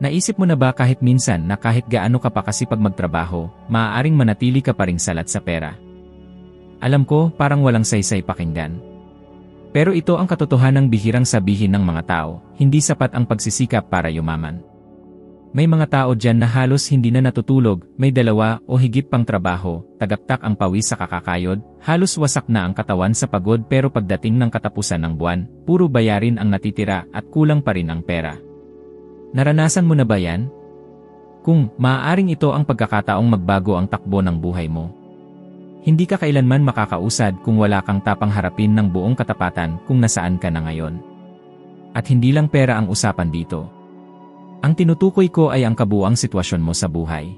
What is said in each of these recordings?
Naisip mo na ba kahit minsan na kahit gaano ka pa kasipag magtrabaho, maaaring manatili ka pa ring salat sa pera? Alam ko, parang walang saysay pakinggan. Pero ito ang katotohanang bihirang sabihin ng mga tao, hindi sapat ang pagsisikap para yumaman. May mga tao dyan na halos hindi na natutulog, may 2 o higit pang trabaho, tagaktak ang pawis sa kakakayod, halos wasak na ang katawan sa pagod pero pagdating ng katapusan ng buwan, puro bayarin ang natitira at kulang pa rin ang pera. Naranasan mo na ba yan? Kung maaaring ito ang pagkakataong magbago ang takbo ng buhay mo. Hindi ka kailanman makakausad kung wala kang tapang harapin ng buong katapatan kung nasaan ka na ngayon. At hindi lang pera ang usapan dito. Ang tinutukoy ko ay ang kabuuang sitwasyon mo sa buhay.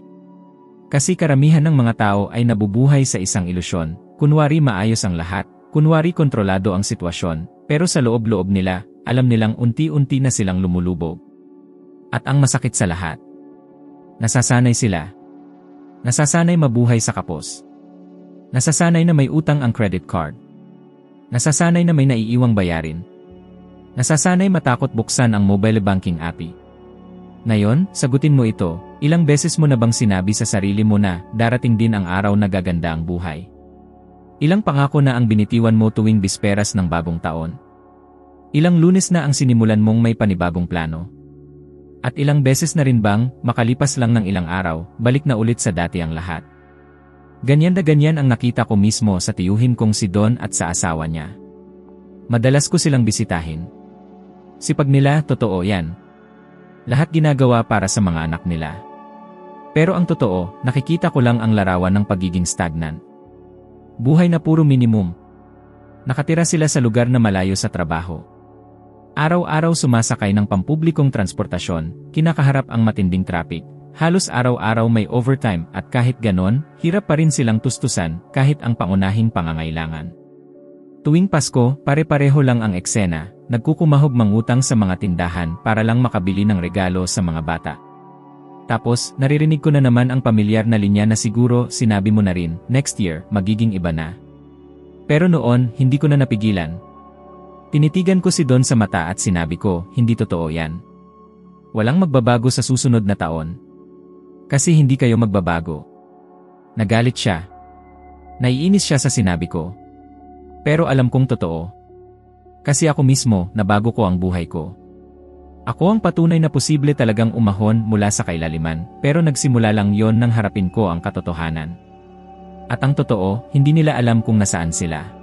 Kasi karamihan ng mga tao ay nabubuhay sa isang ilusyon, kunwari maayos ang lahat, kunwari kontrolado ang sitwasyon, pero sa loob-loob nila, alam nilang unti-unti na silang lumulubog. At ang masakit sa lahat, nasasanay sila. Nasasanay mabuhay sa kapos. Nasasanay na may utang ang credit card. Nasasanay na may naiiwang bayarin. Nasasanay matakot buksan ang mobile banking app. Ngayon, sagutin mo ito, ilang beses mo na bang sinabi sa sarili mo na darating din ang araw na gaganda ang buhay? Ilang pangako na ang binitiwan mo tuwing bisperas ng bagong taon? Ilang Lunes na ang sinimulan mong may panibagong plano? At ilang beses na rin bang, makalipas lang ng ilang araw, balik na ulit sa dati ang lahat? Ganyan na ganyan ang nakita ko mismo sa tiyuhin kong si Don at sa asawa niya. Madalas ko silang bisitahin. Sipag nila, totoo yan. Lahat ginagawa para sa mga anak nila. Pero ang totoo, nakikita ko lang ang larawan ng pagiging stagnant. Buhay na puro minimum. Nakatira sila sa lugar na malayo sa trabaho. Araw-araw sumasakay ng pampublikong transportasyon, kinakaharap ang matinding traffic, halos araw-araw may overtime at kahit ganon, hirap pa rin silang tustusan kahit ang pangunahing pangangailangan. Tuwing Pasko, pare-pareho lang ang eksena, nagkukumahog mangutang sa mga tindahan para lang makabili ng regalo sa mga bata. Tapos, naririnig ko na naman ang pamilyar na linya na siguro sinabi mo na rin, next year, magiging iba na. Pero noon, hindi ko na napigilan. Tinitigan ko si Don sa mata at sinabi ko, hindi totoo yan. Walang magbabago sa susunod na taon. Kasi hindi kayo magbabago. Nagalit siya. Naiinis siya sa sinabi ko. Pero alam kong totoo. Kasi ako mismo, nabago ko ang buhay ko. Ako ang patunay na posible talagang umahon mula sa kailaliman, pero nagsimula lang yon nang harapin ko ang katotohanan. At ang totoo, hindi nila alam kung nasaan sila.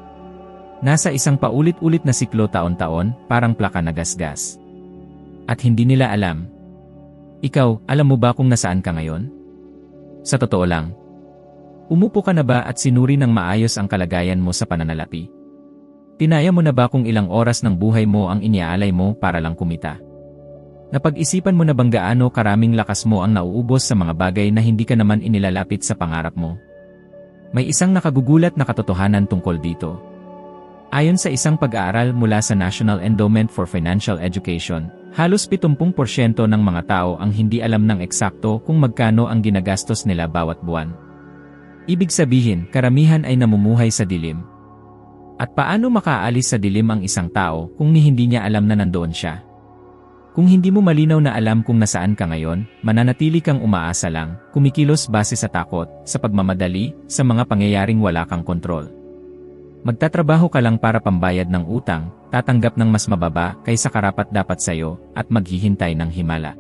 Nasa isang paulit-ulit na siklo taon-taon, parang plaka na gasgas. At hindi nila alam. Ikaw, alam mo ba kung nasaan ka ngayon? Sa totoo lang. Umupo ka na ba at sinuri ng maayos ang kalagayan mo sa pananalapi? Tinaya mo na ba kung ilang oras ng buhay mo ang iniaalay mo para lang kumita? Napag-isipan mo na bang gaano karaming lakas mo ang nauubos sa mga bagay na hindi ka naman inilalapit sa pangarap mo? May isang nakagugulat na katotohanan tungkol dito. Ayon sa isang pag-aaral mula sa National Endowment for Financial Education, halos 70% ng mga tao ang hindi alam ng eksakto kung magkano ang ginagastos nila bawat buwan. Ibig sabihin, karamihan ay namumuhay sa dilim. At paano makaalis sa dilim ang isang tao kung hindi niya alam na nandoon siya? Kung hindi mo malinaw na alam kung nasaan ka ngayon, mananatili kang umaasa lang, kumikilos base sa takot, sa pagmamadali, sa mga pangyayaring wala kang kontrol. Magtatrabaho ka lang para pambayad ng utang, tatanggap ng mas mababa kaysa karapat-dapat sayo, at maghihintay ng himala.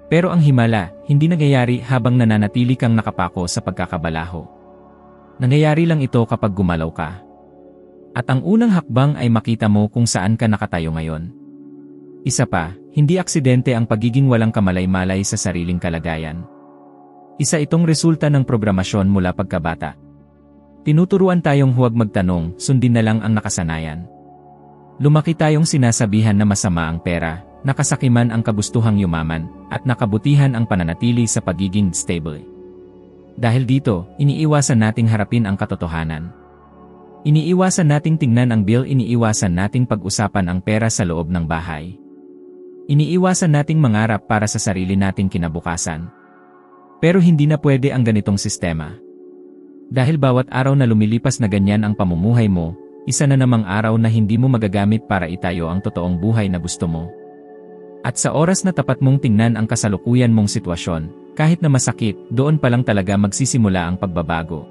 Pero ang himala, hindi nangyayari habang nananatili kang nakapako sa pagkakabalaho. Nangyayari lang ito kapag gumalaw ka. At ang unang hakbang ay makita mo kung saan ka nakatayo ngayon. Isa pa, hindi aksidente ang pagiging walang kamalay-malay sa sariling kalagayan. Isa itong resulta ng programasyon mula pagkabata. Tinuturuan tayong huwag magtanong, sundin na lang ang nakasanayan. Lumaki tayong sinasabihan na masama ang pera, nakasakiman ang kagustuhang yumaman, at nakabutihan ang pananatili sa pagiging stable. Dahil dito, iniiwasan nating harapin ang katotohanan. Iniiwasan nating tingnan ang bill, iniiwasan nating pag-usapan ang pera sa loob ng bahay. Iniiwasan nating mangarap para sa sarili nating kinabukasan. Pero hindi na pwede ang ganitong sistema. Dahil bawat araw na lumilipas na ganyan ang pamumuhay mo, isa na namang araw na hindi mo magagamit para itayo ang totoong buhay na gusto mo. At sa oras na tapat mong tingnan ang kasalukuyan mong sitwasyon, kahit na masakit, doon pa lang talaga magsisimula ang pagbabago.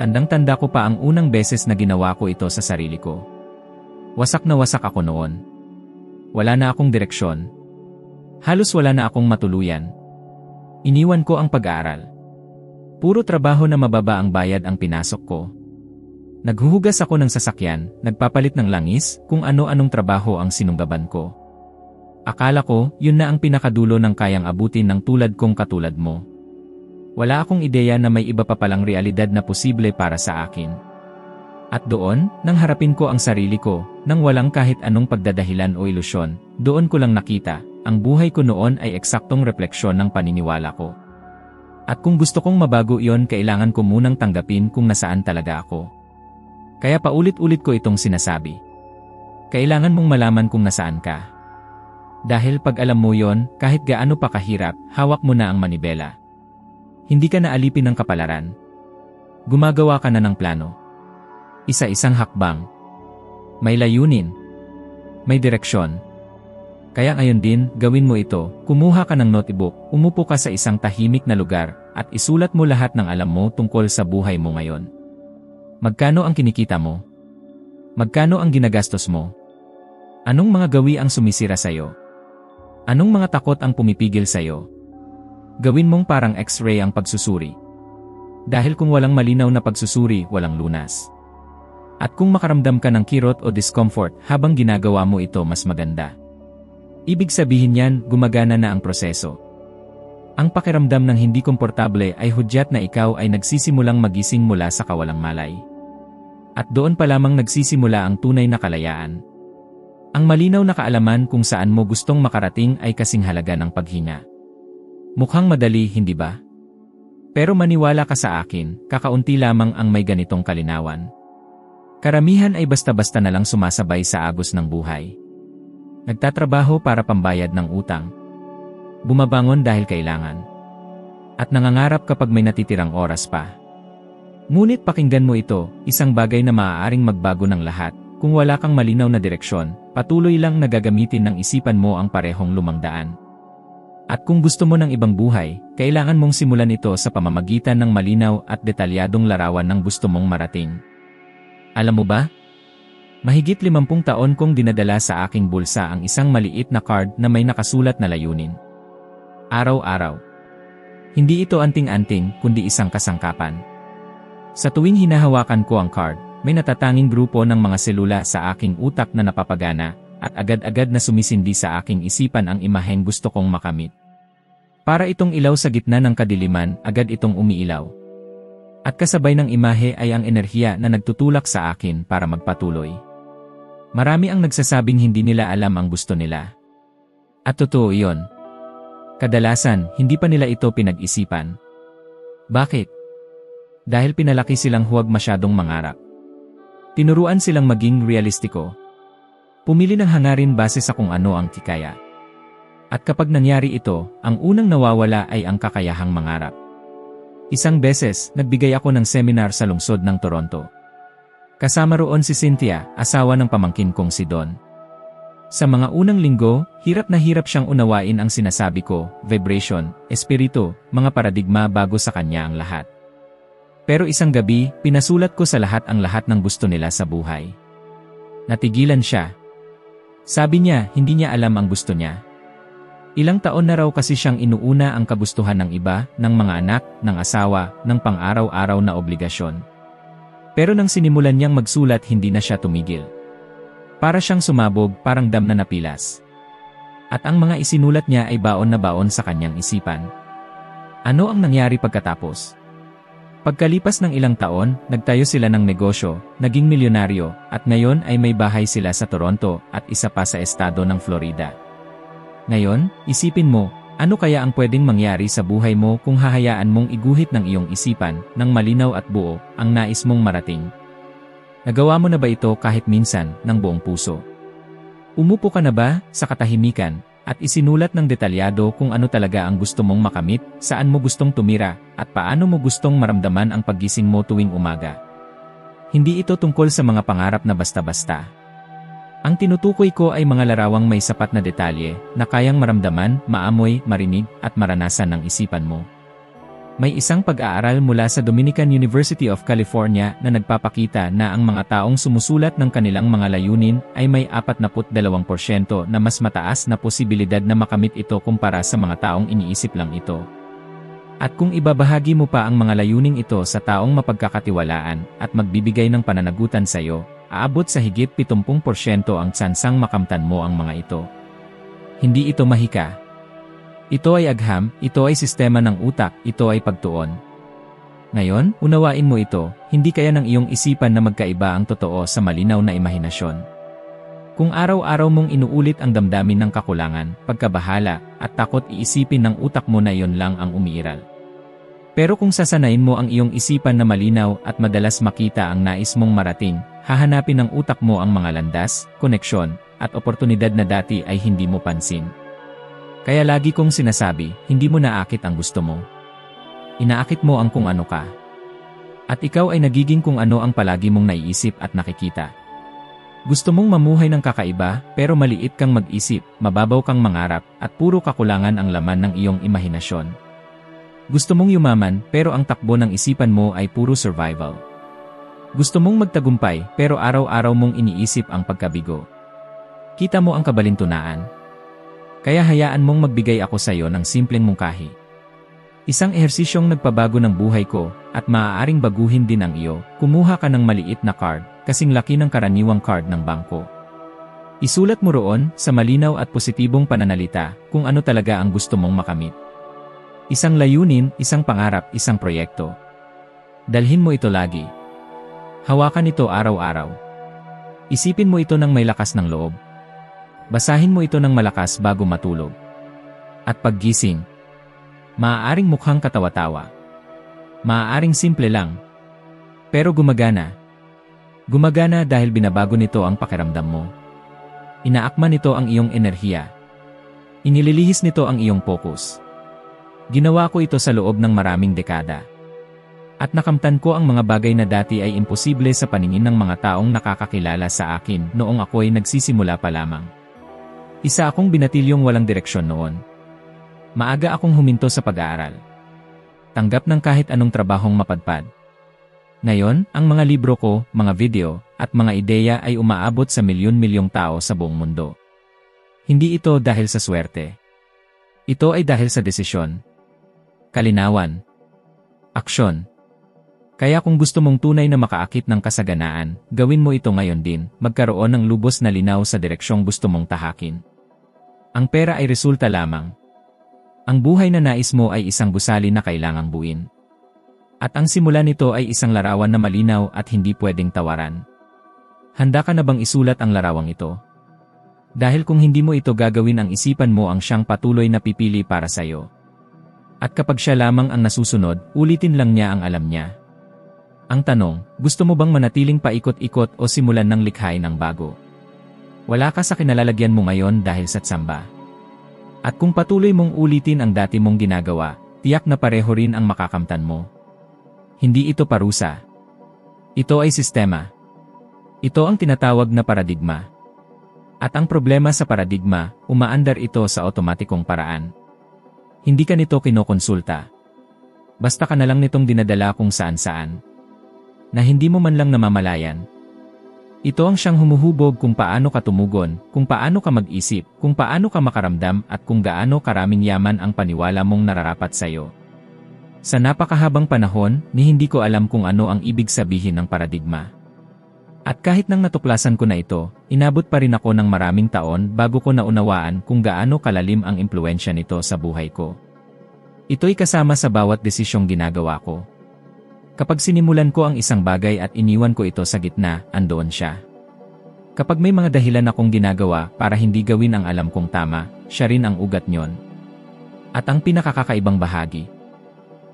Tandang-tanda ko pa ang unang beses na ginawa ko ito sa sarili ko. Wasak na wasak ako noon. Wala na akong direksyon. Halos wala na akong matuluyan. Iniwan ko ang pag-aaral. Puro trabaho na mababa ang bayad ang pinasok ko. Naghuhugas ako ng sasakyan, nagpapalit ng langis, kung ano-anong trabaho ang sinunggaban ko. Akala ko, yun na ang pinakadulo ng kayang abutin ng tulad kong katulad mo. Wala akong ideya na may iba pa palang realidad na posible para sa akin. At doon, nang harapin ko ang sarili ko, nang walang kahit anong pagdadahilan o ilusyon, doon ko lang nakita, ang buhay ko noon ay eksaktong refleksyon ng paniniwala ko. At kung gusto kong mabago iyon, kailangan ko munang tanggapin kung nasaan talaga ako. Kaya paulit-ulit ko itong sinasabi. Kailangan mong malaman kung nasaan ka. Dahil pag alam mo yon, kahit gaano pa kahirap, hawak mo na ang manibela. Hindi ka na alipin ng kapalaran. Gumagawa ka na ng plano. Isa-isang hakbang. May layunin. May direksyon. Kaya ngayon din, gawin mo ito, kumuha ka ng notebook, umupo ka sa isang tahimik na lugar, at isulat mo lahat ng alam mo tungkol sa buhay mo ngayon. Magkano ang kinikita mo? Magkano ang ginagastos mo? Anong mga gawi ang sumisira sa'yo? Anong mga takot ang pumipigil sa'yo? Gawin mong parang X-ray ang pagsusuri. Dahil kung walang malinaw na pagsusuri, walang lunas. At kung makaramdam ka ng kirot o discomfort habang ginagawa mo ito, mas maganda. Ibig sabihin yan, gumagana na ang proseso. Ang pakiramdam ng hindi komportable ay hudyat na ikaw ay nagsisimulang magising mula sa kawalang malay. At doon pa lamang nagsisimula ang tunay na kalayaan. Ang malinaw na kaalaman kung saan mo gustong makarating ay kasing halaga ng paghinga. Mukhang madali, hindi ba? Pero maniwala ka sa akin, kakaunti lamang ang may ganitong kalinawan. Karamihan ay basta-basta na lang sumasabay sa agos ng buhay. Nagtatrabaho para pambayad ng utang. Bumabangon dahil kailangan. At nangangarap kapag may natitirang oras pa. Ngunit pakinggan mo ito, isang bagay na maaaring magbago ng lahat. Kung wala kang malinaw na direksyon, patuloy lang na gagamitin ng isipan mo ang parehong lumang daan. At kung gusto mo ng ibang buhay, kailangan mong simulan ito sa pamamagitan ng malinaw at detalyadong larawan ng gusto mong marating. Alam mo ba? Mahigit 50 taon kong dinadala sa aking bulsa ang isang maliit na card na may nakasulat na layunin. Araw-araw. Hindi ito anting-anting, kundi isang kasangkapan. Sa tuwing hinahawakan ko ang card, may natatanging grupo ng mga selula sa aking utak na napapagana, at agad-agad na sumisindi sa aking isipan ang imaheng gusto kong makamit. Para itong ilaw sa gitna ng kadiliman, agad itong umiilaw. At kasabay ng imahe ay ang enerhiya na nagtutulak sa akin para magpatuloy. Marami ang nagsasabing hindi nila alam ang gusto nila. At totoo iyon. Kadalasan, hindi pa nila ito pinag-isipan. Bakit? Dahil pinalaki silang huwag masyadong mangarap. Tinuruan silang maging realistiko. Pumili ng hangarin base sa kung ano ang kikaya. At kapag nangyari ito, ang unang nawawala ay ang kakayahang mangarap. Isang beses, nagbigay ako ng seminar sa lungsod ng Toronto. Kasama roon si Cynthia, asawa ng pamangkin kong si Don. Sa mga unang linggo, hirap na hirap siyang unawain ang sinasabi ko, vibration, espiritu, mga paradigma bago sa kanya ang lahat. Pero isang gabi, pinasulat ko sa lahat ang lahat ng gusto nila sa buhay. Natigilan siya. Sabi niya, hindi niya alam ang gusto niya. Ilang taon na raw kasi siyang inuuna ang kagustuhan ng iba, ng mga anak, ng asawa, ng pang-araw-araw na obligasyon. Pero nang sinimulan niyang magsulat, hindi na siya tumigil. Para siyang sumabog, parang dam na napilas. At ang mga isinulat niya ay baon na baon sa kanyang isipan. Ano ang nangyari pagkatapos? Pagkalipas ng ilang taon, nagtayo sila ng negosyo, naging milyonaryo, at ngayon ay may bahay sila sa Toronto at isa pa sa estado ng Florida. Ngayon, isipin mo, ano kaya ang pwedeng mangyari sa buhay mo kung hahayaan mong iguhit ng iyong isipan, ng malinaw at buo, ang nais mong marating? Nagawa mo na ba ito kahit minsan, ng buong puso? Umupo ka na ba, sa katahimikan, at isinulat ng detalyado kung ano talaga ang gusto mong makamit, saan mo gustong tumira, at paano mo gustong maramdaman ang paggising mo tuwing umaga? Hindi ito tungkol sa mga pangarap na basta-basta. Ang tinutukoy ko ay mga larawang may sapat na detalye na kayang maramdaman, maamoy, marinig at maranasan ng isipan mo. May isang pag-aaral mula sa Dominican University of California na nagpapakita na ang mga taong sumusulat ng kanilang mga layunin ay may 42% na mas mataas na posibilidad na makamit ito kumpara sa mga taong iniisip lang ito. At kung ibabahagi mo pa ang mga layuning ito sa taong mapagkakatiwalaan at magbibigay ng pananagutan sa iyo, aabot sa higit 70% ang tsansang makamtan mo ang mga ito. Hindi ito mahika. Ito ay agham, ito ay sistema ng utak, ito ay pagtuon. Ngayon, unawain mo ito, hindi kaya ng iyong isipan na magkaiba ang totoo sa malinaw na imahinasyon. Kung araw-araw mong inuulit ang damdamin ng kakulangan, pagkabahala, at takot, iisipin ng utak mo na iyon lang ang umiiral. Pero kung sasanayin mo ang iyong isipan na malinaw at madalas makita ang nais mong marating, hahanapin ng utak mo ang mga landas, koneksyon, at oportunidad na dati ay hindi mo pansin. Kaya lagi kong sinasabi, hindi mo naakit ang gusto mo. Inaakit mo ang kung ano ka. At ikaw ay nagiging kung ano ang palagi mong naiisip at nakikita. Gusto mong mamuhay ng kakaiba, pero maliit kang mag-isip, mababaw kang mangarap, at puro kakulangan ang laman ng iyong imahinasyon. Gusto mong yumaman, pero ang takbo ng isipan mo ay puro survival. Gusto mong magtagumpay, pero araw-araw mong iniisip ang pagkabigo. Kita mo ang kabalintunaan. Kaya hayaan mong magbigay ako sa iyo ng simpleng mungkahi. Isang ehersisyong nagpabago ng buhay ko, at maaaring baguhin din ang iyo, kumuha ka ng maliit na card, kasing laki ng karaniwang card ng bangko. Isulat mo roon, sa malinaw at positibong pananalita, kung ano talaga ang gusto mong makamit. Isang layunin, isang pangarap, isang proyekto. Dalhin mo ito lagi. Hawakan ito araw-araw. Isipin mo ito ng may lakas ng loob. Basahin mo ito ng malakas bago matulog. At paggising, maaaring mukhang katawa-tawa. Maaaring simple lang. Pero gumagana. Gumagana dahil binabago nito ang pakiramdam mo. Inaakma nito ang iyong enerhiya. Inililihis nito ang iyong focus. Ginawa ko ito sa loob ng maraming dekada. At nakamtan ko ang mga bagay na dati ay imposible sa paningin ng mga taong nakakakilala sa akin noong ako'y nagsisimula pa lamang. Isa akong binatilyong walang direksyon noon. Maaga akong huminto sa pag-aaral. Tanggap ng kahit anong trabahong mapadpad. Ngayon, ang mga libro ko, mga video, at mga ideya ay umaabot sa milyon-milyong tao sa buong mundo. Hindi ito dahil sa swerte. Ito ay dahil sa desisyon, kalinawan, aksyon. Kaya kung gusto mong tunay na makaakit ng kasaganaan, gawin mo ito ngayon din, magkaroon ng lubos na linaw sa direksyong gusto mong tahakin. Ang pera ay resulta lamang. Ang buhay na nais mo ay isang gusali na kailangang buuin. At ang simula nito ay isang larawan na malinaw at hindi pwedeng tawaran. Handa ka na bang isulat ang larawang ito? Dahil kung hindi mo ito gagawin, ang isipan mo ang siyang patuloy na pipili para sa'yo. At kapag siya lamang ang nasusunod, ulitin lang niya ang alam niya. Ang tanong, gusto mo bang manatiling paikot-ikot o simulan ng likhain ng bago? Wala ka sa kinalalagyan mo ngayon dahil sa tsamba. At kung patuloy mong ulitin ang dati mong ginagawa, tiyak na pareho rin ang makakamtan mo. Hindi ito parusa. Ito ay sistema. Ito ang tinatawag na paradigma. At ang problema sa paradigma, umaandar ito sa otomatikong paraan. Hindi ka nito kinokonsulta. Basta ka na lang nitong dinadala kung saan-saan. Na hindi mo man lang namamalayan. Ito ang siyang humuhubog kung paano ka tumugon, kung paano ka mag-isip, kung paano ka makaramdam at kung gaano karaming yaman ang paniwala mong nararapat sa iyo. Sa napakahabang panahon, ni hindi ko alam kung ano ang ibig sabihin ng paradigma. At kahit nang natuklasan ko na ito, inabot pa rin ako ng maraming taon bago ko naunawaan kung gaano kalalim ang impluwensya nito sa buhay ko. Ito'y kasama sa bawat desisyong ginagawa ko. Kapag sinimulan ko ang isang bagay at iniwan ko ito sa gitna, andoon siya. Kapag may mga dahilan akong ginagawa para hindi gawin ang alam kong tama, siya rin ang ugat nyon. At ang pinakakakaibang bahagi,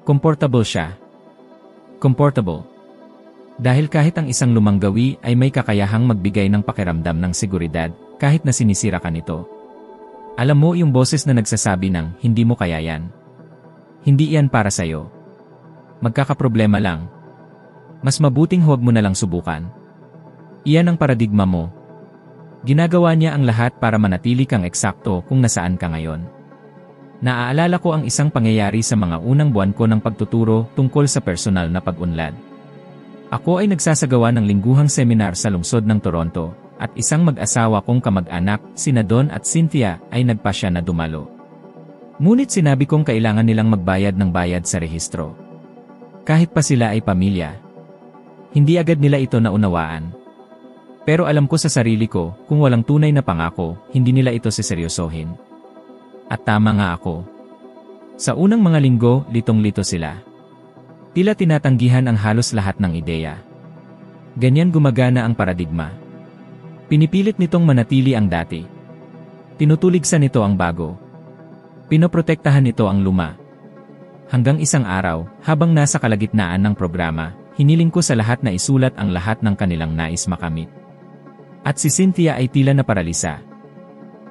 comfortable siya. Comfortable. Dahil kahit ang isang lumang gawi ay may kakayahang magbigay ng pakiramdam ng seguridad, kahit na sinisira ka nito. Alam mo yung boses na nagsasabi ng, hindi mo kaya yan. Hindi yan para sa'yo. Magkakaproblema lang. Mas mabuting huwag mo na lang subukan. Iyan ang paradigma mo. Ginagawa niya ang lahat para manatili kang eksakto kung nasaan ka ngayon. Naaalala ko ang isang pangyayari sa mga unang buwan ko ng pagtuturo tungkol sa personal na pag-unlad. Ako ay nagsasagawa ng lingguhang seminar sa lungsod ng Toronto, at isang mag-asawa kong kamag-anak, sina Don at Cynthia, ay nagpasya na dumalo. Ngunit sinabi kong kailangan nilang magbayad ng bayad sa rehistro. Kahit pa sila ay pamilya. Hindi agad nila ito naunawaan. Pero alam ko sa sarili ko, kung walang tunay na pangako, hindi nila ito seseryosohin. At tama nga ako. Sa unang mga linggo, litong-lito sila. Tila tinatanggihan ang halos lahat ng ideya. Ganyan gumagana ang paradigma. Pinipilit nitong manatili ang dati. Tinutuligsan nito ang bago. Pinoprotektahan nito ang luma. Hanggang isang araw, habang nasa kalagitnaan ng programa, hiniling ko sa lahat na isulat ang lahat ng kanilang nais makamit. At si Cynthia ay tila na paralisa.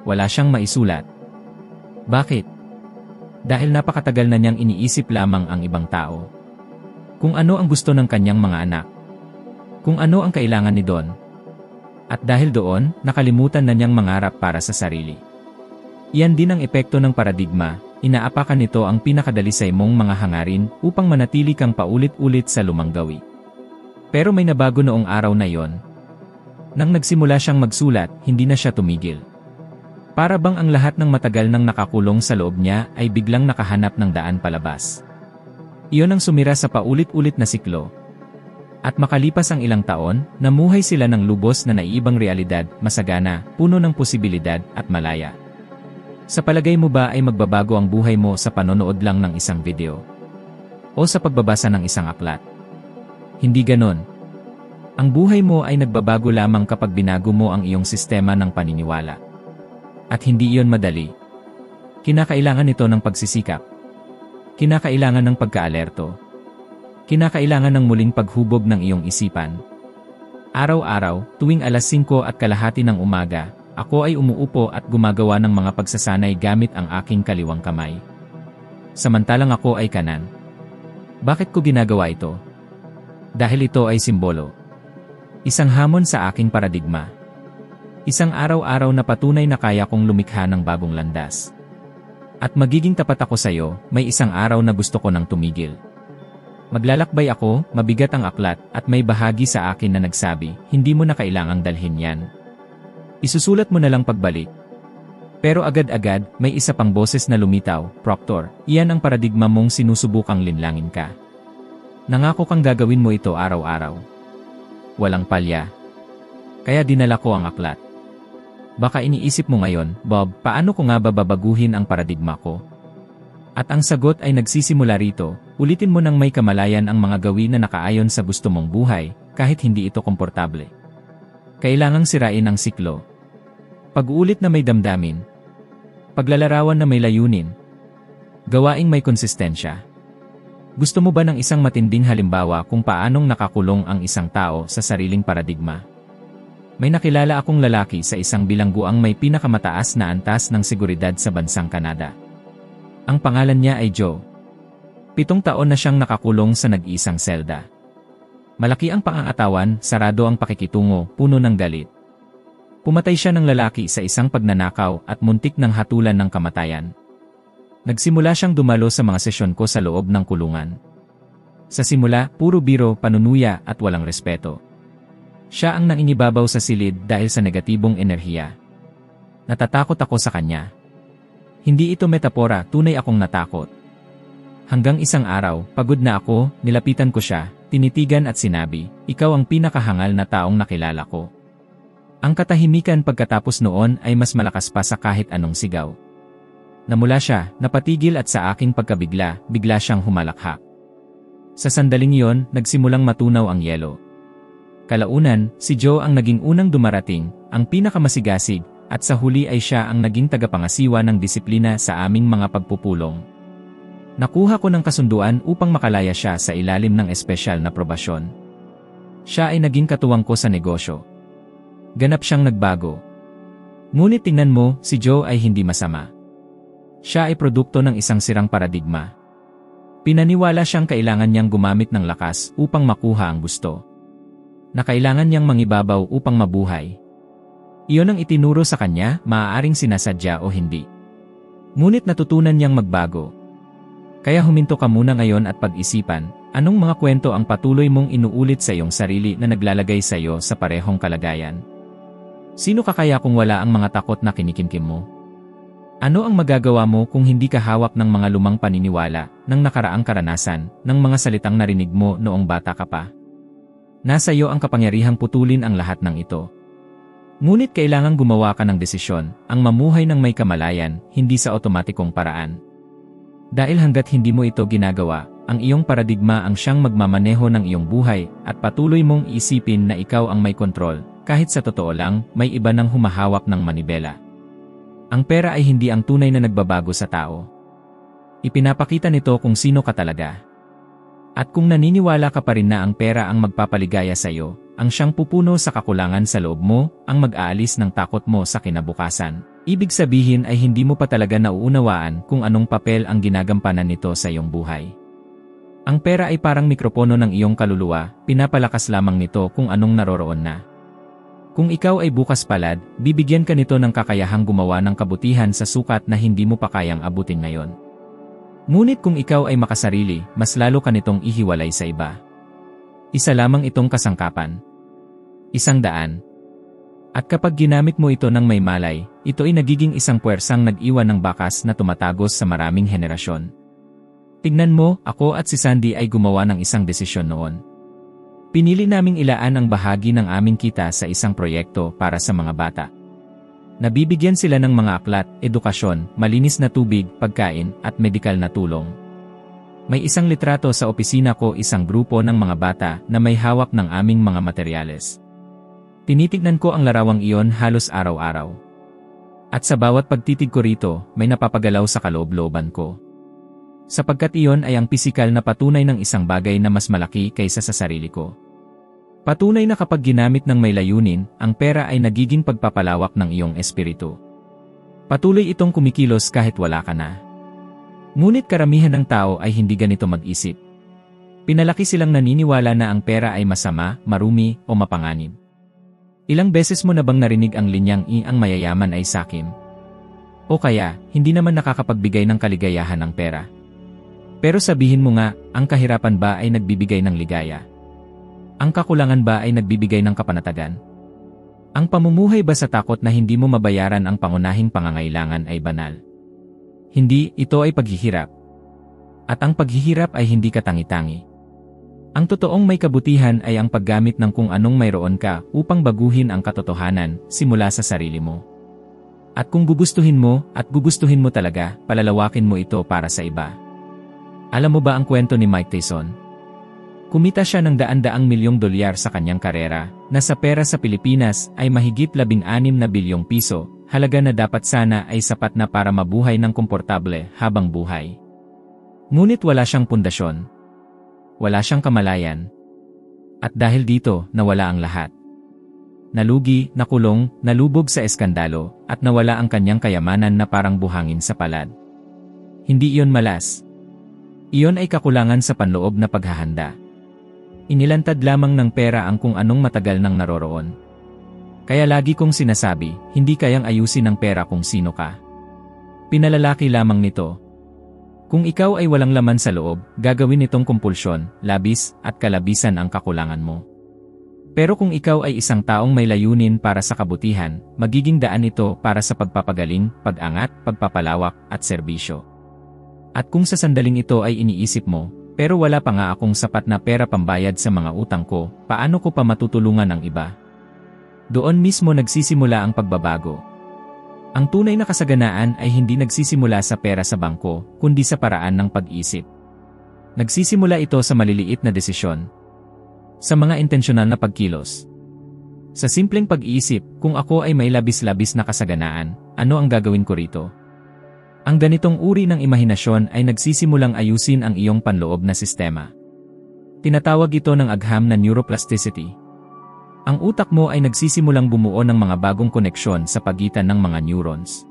Wala siyang maisulat. Bakit? Dahil napakatagal na niyang iniisip lamang ang ibang tao. Kung ano ang gusto ng kanyang mga anak. Kung ano ang kailangan ni Don. At dahil doon, nakalimutan na niyang mangarap para sa sarili. Iyan din ang epekto ng paradigma, inaapakan nito ang pinakadalisay mong mga hangarin upang manatili kang paulit-ulit sa lumang gawi. Pero may nabago noong araw na yon. Nang nagsimula siyang magsulat, hindi na siya tumigil. Para bang ang lahat ng matagal nang nakakulong sa loob niya ay biglang nakahanap ng daan palabas. Iyon ang sumira sa paulit-ulit na siklo. At makalipas ang ilang taon, namuhay sila ng lubos na naiibang realidad, masagana, puno ng posibilidad, at malaya. Sa palagay mo ba ay magbabago ang buhay mo sa panonood lang ng isang video? O sa pagbabasa ng isang aklat? Hindi ganon. Ang buhay mo ay nagbabago lamang kapag binago mo ang iyong sistema ng paniniwala. At hindi iyon madali. Kinakailangan ito ng pagsisikap. Kinakailangan ng pagkaalerto. Kinakailangan ng muling paghubog ng iyong isipan. Araw-araw, tuwing 5:30 ng umaga, ako ay umuupo at gumagawa ng mga pagsasanay gamit ang aking kaliwang kamay. Samantalang ako ay kanan. Bakit ko ginagawa ito? Dahil ito ay simbolo. Isang hamon sa aking paradigma. Isang araw-araw na patunay na kaya kong lumikha ng bagong landas. At magiging tapat ako sa iyo, may isang araw na gusto ko nang tumigil. Maglalakbay ako, mabigat ang aklat, at may bahagi sa akin na nagsabi, hindi mo na kailangang dalhin yan. Isusulat mo na lang pagbalik. Pero agad-agad, may isa pang boses na lumitaw, Proctor, iyan ang paradigma mong sinusubukang linlangin ka. Nangako kang gagawin mo ito araw-araw. Walang palya. Kaya dinala ko ang aklat. Baka iniisip mo ngayon, Bob, paano ko nga babaguhin ang paradigma ko? At ang sagot ay nagsisimula rito, ulitin mo nang may kamalayan ang mga gawin na nakaayon sa gusto mong buhay, kahit hindi ito komportable. Kailangang sirain ang siklo. Pag-uulit na may damdamin. Paglalarawan na may layunin. Gawaing may konsistensya. Gusto mo ba ng isang matinding halimbawa kung paanong nakakulong ang isang tao sa sariling paradigma? May nakilala akong lalaki sa isang bilangguang may pinakamataas na antas ng seguridad sa bansang Canada. Ang pangalan niya ay Joe. 7 taon na siyang nakakulong sa nag-iisang selda. Malaki ang pangangatawan, sarado ang pakikitungo, puno ng galit. Pumatay siya ng lalaki sa isang pagnanakaw at muntik ng hatulan ng kamatayan. Nagsimula siyang dumalo sa mga sesyon ko sa loob ng kulungan. Sa simula, puro biro, panunuya at walang respeto. Siya ang nangingibabaw sa silid dahil sa negatibong enerhiya. Natatakot ako sa kanya. Hindi ito metapora, tunay akong natakot. Hanggang isang araw, pagod na ako, nilapitan ko siya, tinitigan at sinabi, ikaw ang pinakahangal na taong nakilala ko. Ang katahimikan pagkatapos noon ay mas malakas pa sa kahit anong sigaw. Namula siya, napatigil at sa aking pagkabigla, bigla siyang humalakhak. Sa sandaling iyon, nagsimulang matunaw ang yelo. Kalaunan, si Joe ang naging unang dumarating, ang pinakamasigasig, at sa huli ay siya ang naging tagapangasiwa ng disiplina sa aming mga pagpupulong. Nakuha ko ng kasunduan upang makalaya siya sa ilalim ng espesyal na probasyon. Siya ay naging katuwang ko sa negosyo. Ganap siyang nagbago. Ngunit tingnan mo, si Joe ay hindi masama. Siya ay produkto ng isang sirang paradigma. Pinaniwala siyang kailangan niyang gumamit ng lakas upang makuha ang gusto. Na kailangan niyang mangibabaw upang mabuhay. Iyon ang itinuro sa kanya, maaaring sinasadya o hindi. Ngunit natutunan niyang magbago. Kaya huminto ka muna ngayon at pag-isipan, anong mga kwento ang patuloy mong inuulit sa iyong sarili na naglalagay sa iyo sa parehong kalagayan? Sino ka kaya kung wala ang mga takot na kinikimkim mo? Ano ang magagawa mo kung hindi ka hawak ng mga lumang paniniwala, ng nakaraang karanasan, ng mga salitang narinig mo noong bata ka pa? Nasa iyo ang kapangyarihang putulin ang lahat ng ito. Ngunit kailangang gumawa ka ng desisyon, ang mamuhay ng may kamalayan, hindi sa otomatikong paraan. Dahil hanggat hindi mo ito ginagawa, ang iyong paradigma ang siyang magmamaneho ng iyong buhay at patuloy mong isipin na ikaw ang may kontrol. Kahit sa totoo lang, may iba nang humahawak ng manibela. Ang pera ay hindi ang tunay na nagbabago sa tao. Ipinapakita nito kung sino ka talaga. At kung naniniwala ka pa rin na ang pera ang magpapaligaya sa iyo, ang siyang pupuno sa kakulangan sa loob mo, ang mag-aalis ng takot mo sa kinabukasan, ibig sabihin ay hindi mo pa talaga nauunawaan kung anong papel ang ginagampanan nito sa iyong buhay. Ang pera ay parang mikropono ng iyong kaluluwa, pinapalakas lamang nito kung anong naroroon na. Kung ikaw ay bukas palad, bibigyan ka nito ng kakayahang gumawa ng kabutihan sa sukat na hindi mo pa kayang abutin ngayon. Ngunit kung ikaw ay makasarili, mas lalo ka nitong ihiwalay sa iba. Isa lamang itong kasangkapan. 100. At kapag ginamit mo ito ng may malay, ito ay nagiging isang puwersang nag-iwan ng bakas na tumatagos sa maraming henerasyon. Tignan mo, ako at si Sandy ay gumawa ng isang desisyon noon. Pinili naming ilaan ang bahagi ng aming kita sa isang proyekto para sa mga bata. Nabibigyan sila ng mga aklat, edukasyon, malinis na tubig, pagkain, at medikal na tulong. May isang litrato sa opisina ko, isang grupo ng mga bata na may hawak ng aming mga materyales. Tinitignan ko ang larawang iyon halos araw-araw. At sa bawat pagtitig ko rito, may napapagalaw sa kaloob-looban ko. Sapagkat iyon ay ang pisikal na patunay ng isang bagay na mas malaki kaysa sa sarili ko. Patunay na kapag ginamit ng may layunin, ang pera ay nagiging pagpapalawak ng iyong espiritu. Patuloy itong kumikilos kahit wala ka na. Ngunit karamihan ng tao ay hindi ganito mag-isip. Pinalaki silang naniniwala na ang pera ay masama, marumi, o mapanganib. Ilang beses mo na bang narinig ang linyang ang mayayaman ay sakim? O kaya, hindi naman nakakapagbigay ng kaligayahan ng pera? Pero sabihin mo nga, ang kahirapan ba ay nagbibigay ng ligaya? Ang kakulangan ba ay nagbibigay ng kapanatagan? Ang pamumuhay ba sa takot na hindi mo mabayaran ang pangunahing pangangailangan ay banal? Hindi, ito ay paghihirap. At ang paghihirap ay hindi katangi-tangi. Ang totoong may kabutihan ay ang paggamit ng kung anong mayroon ka upang baguhin ang katotohanan simula sa sarili mo. At kung gugustuhin mo, at gugustuhin mo talaga, palalawakin mo ito para sa iba. Alam mo ba ang kwento ni Mike Tyson? Kumita siya ng daan-daang milyong dolyar sa kanyang karera, na sa pera sa Pilipinas ay mahigit 16 na bilyong piso, halaga na dapat sana ay sapat na para mabuhay ng komportable habang buhay. Ngunit wala siyang pundasyon. Wala siyang kamalayan. At dahil dito, nawala ang lahat. Nalugi, nakulong, nalubog sa eskandalo, at nawala ang kanyang kayamanan na parang buhangin sa palad. Hindi iyon malas. Iyon ay kakulangan sa panloob na paghahanda. Inilantad lamang ng pera ang kung anong matagal nang naroroon. Kaya lagi kong sinasabi, hindi kayang ayusin ng pera kung sino ka. Pinalalaki lamang nito. Kung ikaw ay walang laman sa loob, gagawin itong kumpulsyon, labis, at kalabisan ang kakulangan mo. Pero kung ikaw ay isang taong may layunin para sa kabutihan, magiging daan ito para sa pagpapagaling, pag-angat, pagpapalawak, at serbisyo. At kung sa sandaling ito ay iniisip mo, pero wala pa nga akong sapat na pera pambayad sa mga utang ko, paano ko pa matutulungan ang iba? Doon mismo nagsisimula ang pagbabago. Ang tunay na kasaganaan ay hindi nagsisimula sa pera sa bangko, kundi sa paraan ng pag-isip. Nagsisimula ito sa maliliit na desisyon. Sa mga intensyonal na pagkilos. Sa simpleng pag-iisip, kung ako ay may labis-labis na kasaganaan, ano ang gagawin ko rito? Ang ganitong uri ng imahinasyon ay nagsisimulang ayusin ang iyong panloob na sistema. Tinatawag ito ng agham na neuroplasticity. Ang utak mo ay nagsisimulang bumuo ng mga bagong koneksyon sa pagitan ng mga neurons.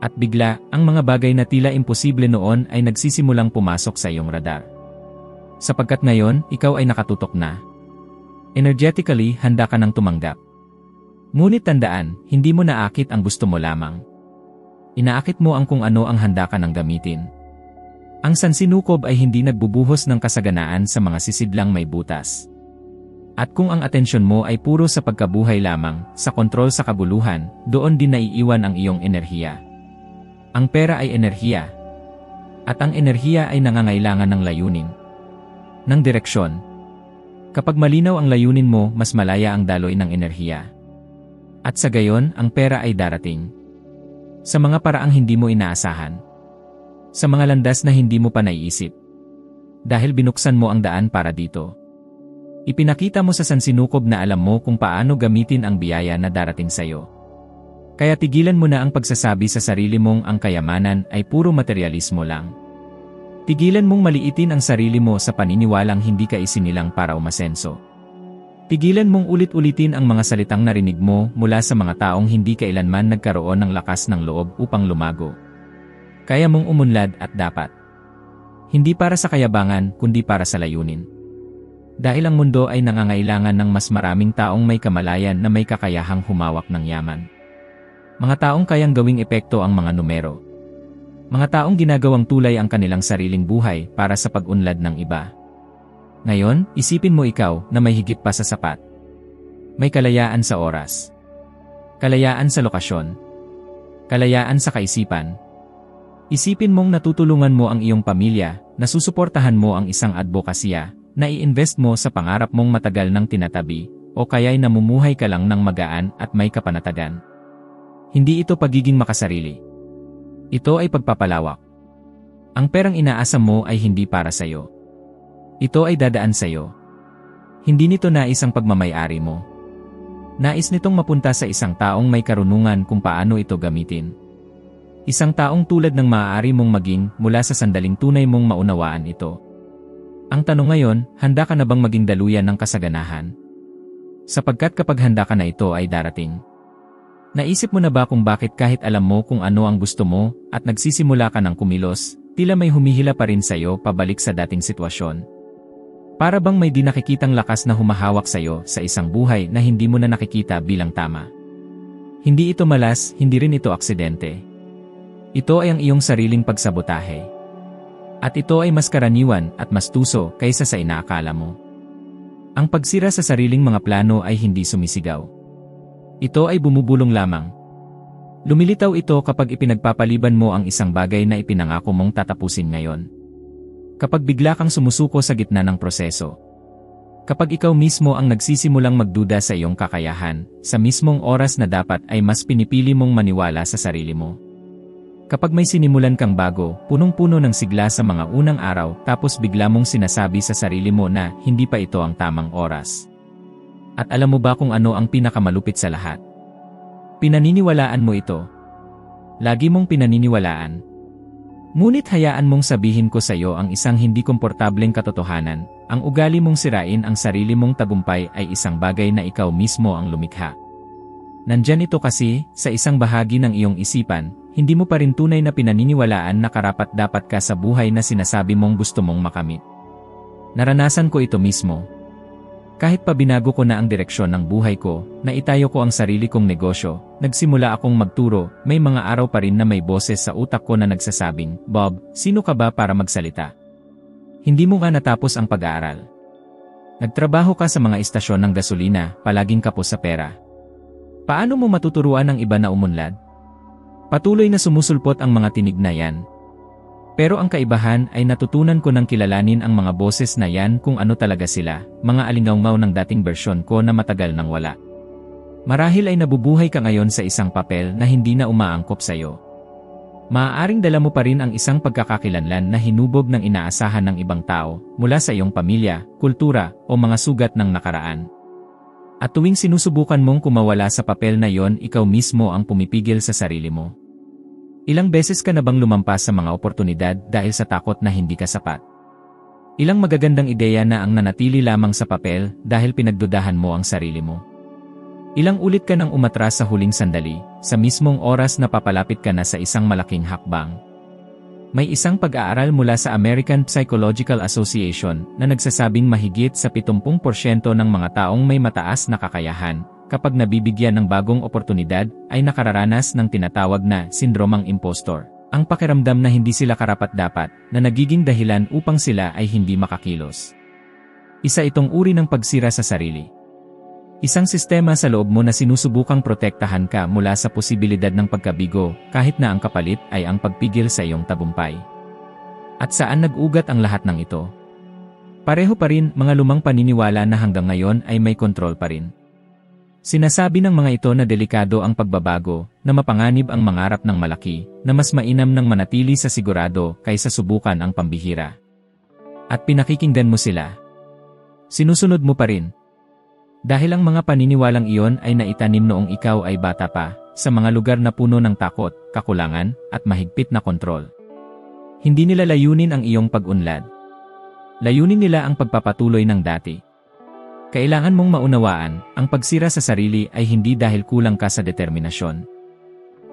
At bigla, ang mga bagay na tila imposible noon ay nagsisimulang pumasok sa iyong radar. Sapagkat ngayon, ikaw ay nakatutok na. Energetically, handa ka nang tumanggap. Ngunit tandaan, hindi mo naakit ang gusto mo lamang. Inaakit mo ang kung ano ang handa ka nang gamitin. Ang sansinukob ay hindi nagbubuhos ng kasaganaan sa mga sisidlang may butas. At kung ang atensyon mo ay puro sa pagkabuhay lamang, sa kontrol sa kaguluhan, doon din naiiwan ang iyong enerhiya. Ang pera ay enerhiya. At ang enerhiya ay nangangailangan ng layunin. Ng direksyon. Kapag malinaw ang layunin mo, mas malaya ang daloy ng enerhiya. At sa gayon, ang pera ay darating. Sa mga paraang hindi mo inaasahan. Sa mga landas na hindi mo pa naiisip. Dahil binuksan mo ang daan para dito. Ipinakita mo sa sansinukob na alam mo kung paano gamitin ang biyaya na darating sa'yo. Kaya tigilan mo na ang pagsasabi sa sarili mong ang kayamanan ay puro materialismo lang. Tigilan mong maliitin ang sarili mo sa paniniwalang hindi ka isinilang para umasenso. Tigilan mong ulit-ulitin ang mga salitang narinig mo mula sa mga taong hindi kailanman nagkaroon ng lakas ng loob upang lumago. Kaya mong umunlad at dapat. Hindi para sa kayabangan, kundi para sa layunin. Dahil ang mundo ay nangangailangan ng mas maraming taong may kamalayan na may kakayahang humawak ng yaman. Mga taong kayang gawing epekto ang mga numero. Mga taong ginagawang tulay ang kanilang sariling buhay para sa pag-unlad ng iba. Ngayon, isipin mo ikaw na may higit pa sa sapat. May kalayaan sa oras. Kalayaan sa lokasyon. Kalayaan sa kaisipan. Isipin mong natutulungan mo ang iyong pamilya, nasusuportahan mo ang isang advokasya, na i-invest mo sa pangarap mong matagal ng tinatabi, o kaya'y namumuhay ka lang ng magaan at may kapanatagan. Hindi ito pagiging makasarili. Ito ay pagpapalawak. Ang perang inaasam mo ay hindi para sa'yo. Ito ay dadaan sa'yo. Hindi nito nais ang pagmamay-ari mo. Nais nitong mapunta sa isang taong may karunungan kung paano ito gamitin. Isang taong tulad ng maaari mong maging mula sa sandaling tunay mong maunawaan ito. Ang tanong ngayon, handa ka na bang maging daluyan ng kasaganahan? Sapagkat kapag handa ka na ito ay darating. Naisip mo na ba kung bakit kahit alam mo kung ano ang gusto mo at nagsisimula ka ng kumilos, tila may humihila pa rin sa'yo pabalik sa dating sitwasyon? Para bang may di nakikitang lakas na humahawak sa'yo sa isang buhay na hindi mo na nakikita bilang tama? Hindi ito malas, hindi rin ito aksidente. Ito ay ang iyong sariling pagsabotahe. At ito ay mas karaniwan at mas tuso kaysa sa inaakala mo. Ang pagsira sa sariling mga plano ay hindi sumisigaw. Ito ay bumubulong lamang. Lumilitaw ito kapag ipinagpapaliban mo ang isang bagay na ipinangako mong tatapusin ngayon. Kapag bigla kang sumusuko sa gitna ng proseso. Kapag ikaw mismo ang nagsisimulang magduda sa iyong kakayahan, sa mismong oras na dapat ay mas pinipili mong maniwala sa sarili mo. Kapag may sinimulan kang bago, punong-puno ng sigla sa mga unang araw, tapos bigla mong sinasabi sa sarili mo na hindi pa ito ang tamang oras. At alam mo ba kung ano ang pinakamalupit sa lahat? Pinaniniwalaan mo ito. Lagi mong pinaniniwalaan. Ngunit hayaan mong sabihin ko sa iyo ang isang hindi komportableng katotohanan, ang ugali mong sirain ang sarili mong tagumpay ay isang bagay na ikaw mismo ang lumikha. Nandyan ito kasi, sa isang bahagi ng iyong isipan, hindi mo pa rin tunay na pinaniniwalaan na karapat-dapat ka sa buhay na sinasabi mong gusto mong makamit. Naranasan ko ito mismo. Kahit pa binago ko na ang direksyon ng buhay ko, naitayo ko ang sarili kong negosyo, nagsimula akong magturo, may mga araw pa rin na may boses sa utak ko na nagsasabing, "Bob, sino ka ba para magsalita? Hindi mo nga natapos ang pag-aaral. Nagtrabaho ka sa mga istasyon ng gasolina, palaging kapos sa pera. Paano mo matuturuan ang iba na umunlad?" Patuloy na sumusulpot ang mga tinig na yan. Pero ang kaibahan ay natutunan ko nang kilalanin ang mga boses na yan kung ano talaga sila, mga alingaungaw ng dating bersyon ko na matagal nang wala. Marahil ay nabubuhay ka ngayon sa isang papel na hindi na umaangkop sa iyo. Maaaring dala mo pa rin ang isang pagkakakilanlan na hinubog ng inaasahan ng ibang tao, mula sa iyong pamilya, kultura, o mga sugat ng nakaraan. At tuwing sinusubukan mong kumawala sa papel na yon, ikaw mismo ang pumipigil sa sarili mo. Ilang beses ka na bang lumampas sa mga oportunidad dahil sa takot na hindi ka sapat? Ilang magagandang ideya na ang nanatili lamang sa papel dahil pinagdudahan mo ang sarili mo? Ilang ulit ka nang umatras sa huling sandali, sa mismong oras na papalapit ka na sa isang malaking hakbang? May isang pag-aaral mula sa American Psychological Association na nagsasabing mahigit sa 70% ng mga taong may mataas na kakayahan, kapag nabibigyan ng bagong oportunidad, ay nakararanas ng tinatawag na sindromang impostor. Ang pakiramdam na hindi sila karapat-dapat, na nagiging dahilan upang sila ay hindi makakilos. Isa itong uri ng pagsira sa sarili. Isang sistema sa loob mo na sinusubukang protektahan ka mula sa posibilidad ng pagkabigo, kahit na ang kapalit ay ang pagpigil sa iyong tagumpay. At saan nag-ugat ang lahat ng ito? Pareho pa rin mga lumang paniniwala na hanggang ngayon ay may kontrol pa rin. Sinasabi ng mga ito na delikado ang pagbabago, na mapanganib ang mangarap ng malaki, na mas mainam ng manatili sa sigurado kaysa subukan ang pambihira. At pinakikinggan mo sila. Sinusunod mo pa rin. Dahil ang mga paniniwalang iyon ay naitanim noong ikaw ay bata pa, sa mga lugar na puno ng takot, kakulangan, at mahigpit na kontrol. Hindi nila layunin ang iyong pag-unlad. Layunin nila ang pagpapatuloy ng dati. Kailangan mong maunawaan, ang pagsira sa sarili ay hindi dahil kulang ka sa determinasyon.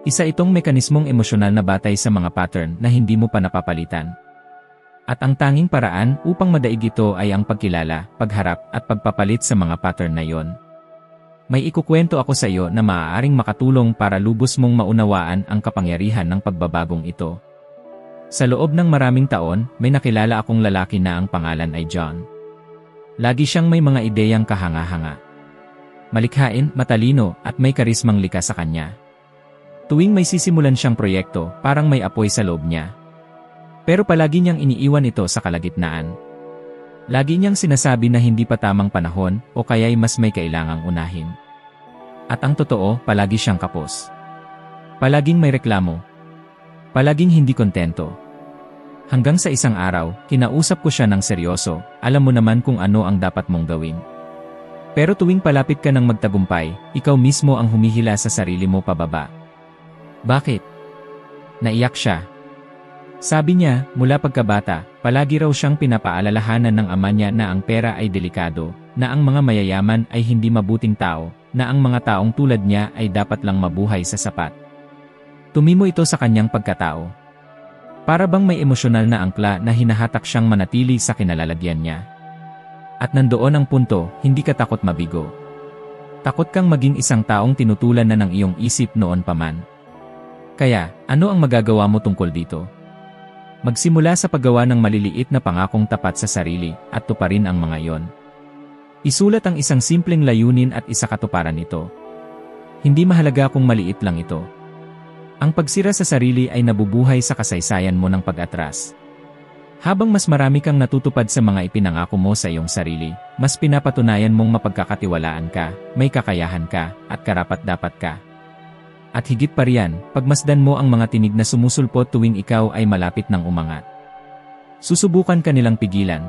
Isa itong mekanismong emosyonal na batay sa mga pattern na hindi mo pa napapalitan. At ang tanging paraan upang madaig ito ay ang pagkilala, pagharap at pagpapalit sa mga pattern na iyon. May ikukwento ako sa iyo na maaaring makatulong para lubos mong maunawaan ang kapangyarihan ng pagbabagong ito. Sa loob ng maraming taon, may nakilala akong lalaki na ang pangalan ay John. Lagi siyang may mga ideyang kahanga-hanga. Malikhain, matalino, at may karismang likas sa kanya. Tuwing may sisimulan siyang proyekto, parang may apoy sa loob niya. Pero palagi niyang iniiwan ito sa kalagitnaan. Lagi niyang sinasabi na hindi pa tamang panahon o kaya'y mas may kailangang unahin. At ang totoo, palagi siyang kapos. Palaging may reklamo. Palaging hindi kontento. Hanggang sa isang araw, kinausap ko siya ng seryoso, alam mo naman kung ano ang dapat mong gawin. Pero tuwing palapit ka ng magtagumpay, ikaw mismo ang humihila sa sarili mo pababa. Bakit? Naiyak siya. Sabi niya, mula pagkabata, palagi raw siyang pinapaalalahanan ng ama niya na ang pera ay delikado, na ang mga mayayaman ay hindi mabuting tao, na ang mga taong tulad niya ay dapat lang mabuhay sa sapat. Tumimo ito sa kanyang pagkatao. Para bang may emosyonal na angkla na hinahatak siyang manatili sa kinalalagyan niya. At nandoon ang punto, hindi ka takot mabigo. Takot kang maging isang taong tinutulan na ng iyong isip noon pa man. Kaya, ano ang magagawa mo tungkol dito? Magsimula sa paggawa ng maliliit na pangakong tapat sa sarili, at tuparin ang mga iyon. Isulat ang isang simpleng layunin at isakatuparan nito. Hindi mahalaga kung maliit lang ito. Ang pagsira sa sarili ay nabubuhay sa kasaysayan mo ng pag-atras. Habang mas marami kang natutupad sa mga ipinangako mo sa iyong sarili, mas pinapatunayan mong mapagkakatiwalaan ka, may kakayahan ka, at karapat-dapat ka. At higit pa riyan, pagmasdan mo ang mga tinig na sumusulpot tuwing ikaw ay malapit ng umangat. Susubukan ka nilang pigilan.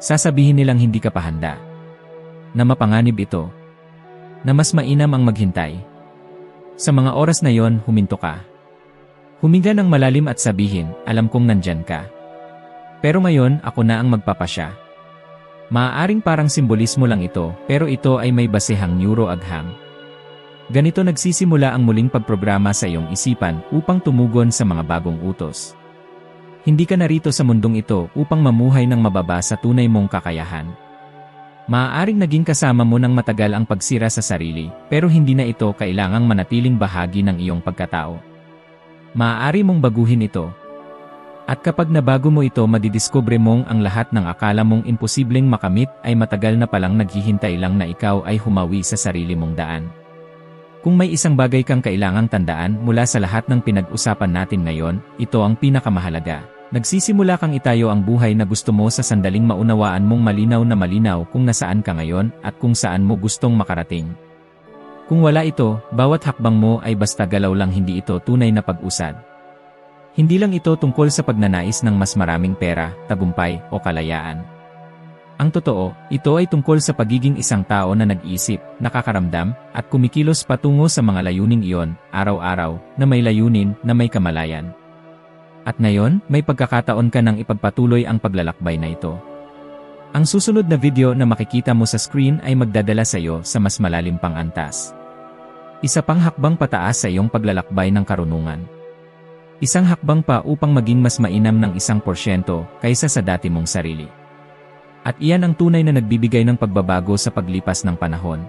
Sasabihin nilang hindi ka pa handa. Na mapanganib ito. Na mas mainam ang maghintay. Sa mga oras na yon, huminto ka. Huminga ng malalim at sabihin, alam kong nandyan ka. Pero ngayon, ako na ang magpapasya. Maaaring parang simbolismo lang ito, pero ito ay may basehang neuroagham. Ganito nagsisimula ang muling pagprograma sa iyong isipan upang tumugon sa mga bagong utos. Hindi ka narito sa mundong ito upang mamuhay ng mababa sa tunay mong kakayahan. Maaaring naging kasama mo ng matagal ang pagsira sa sarili, pero hindi na ito kailangang manatiling bahagi ng iyong pagkatao. Maaari mong baguhin ito. At kapag nabago mo ito, madidiskubre mong ang lahat ng akala mong imposibleng makamit ay matagal na palang naghihintay lang na ikaw ay humawi sa sarili mong daan. Kung may isang bagay kang kailangang tandaan mula sa lahat ng pinag-usapan natin ngayon, ito ang pinakamahalaga. Nagsisimula kang itayo ang buhay na gusto mo sa sandaling maunawaan mong malinaw na malinaw kung nasaan ka ngayon at kung saan mo gustong makarating. Kung wala ito, bawat hakbang mo ay basta galaw lang, hindi ito tunay na pag-usad. Hindi lang ito tungkol sa pagnanais ng mas maraming pera, tagumpay, o kalayaan. Ang totoo, ito ay tungkol sa pagiging isang tao na nag-isip, nakakaramdam, at kumikilos patungo sa mga layuning iyon, araw-araw, na may layunin, na may kamalayan. At ngayon, may pagkakataon ka nang ipagpatuloy ang paglalakbay na ito. Ang susunod na video na makikita mo sa screen ay magdadala sa iyo sa mas malalim pang antas. Isa pang hakbang pataas sa iyong paglalakbay ng karunungan. Isang hakbang pa upang maging mas mainam ng 1% kaysa sa dati mong sarili. At iyan ang tunay na nagbibigay ng pagbabago sa paglipas ng panahon.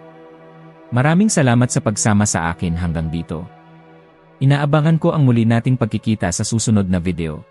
Maraming salamat sa pagsama sa akin hanggang dito. Inaabangan ko ang muli nating pagkikita sa susunod na video.